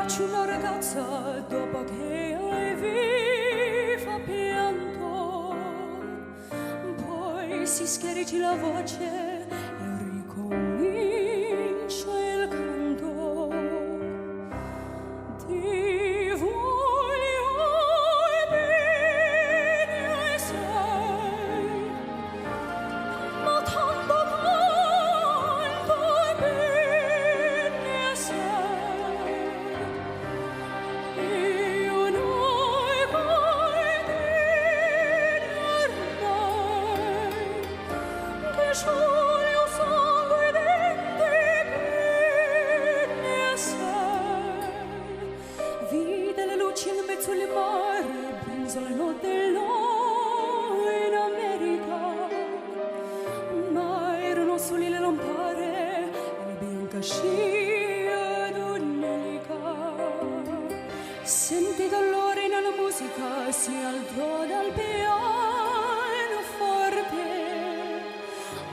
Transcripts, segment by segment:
baci una ragazza dopo che lei fa pianto, poi si schiarisce la voce e ricomincia il canto. Ti voglio bene, sai, ma tanto bene, sai, io non puoi dire ormai che scioglie un sangue dentro bene, sai, vide le luci in mezzo al mare, penso alle notte là in America, ma erano soli le lampare e la bianca scia d'un'elica. Senti dolore nella musica, si alzò dal pianoforte,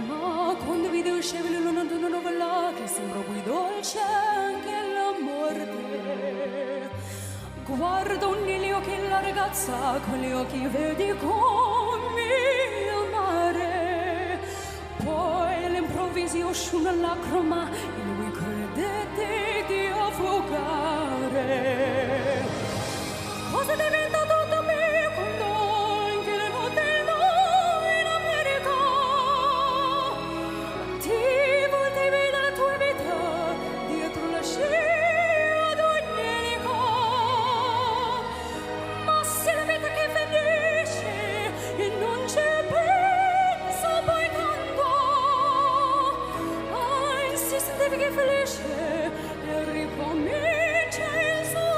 ma quando vide uscire una novella che sembrò più dolce anche la morte. Guarda un ilio che la ragazza con gli occhi vedi come il mare, poi all'improvviso uscì una lacrima e lui credette di affogare. Cosa diventa tutto mio quando anche le notte là in America ti voltevi dalla tua vita dietro la scia d'un'elica? Ma se la vita che finisce e non ci penso poi tanto, insistevi che felice e ricomincia il suo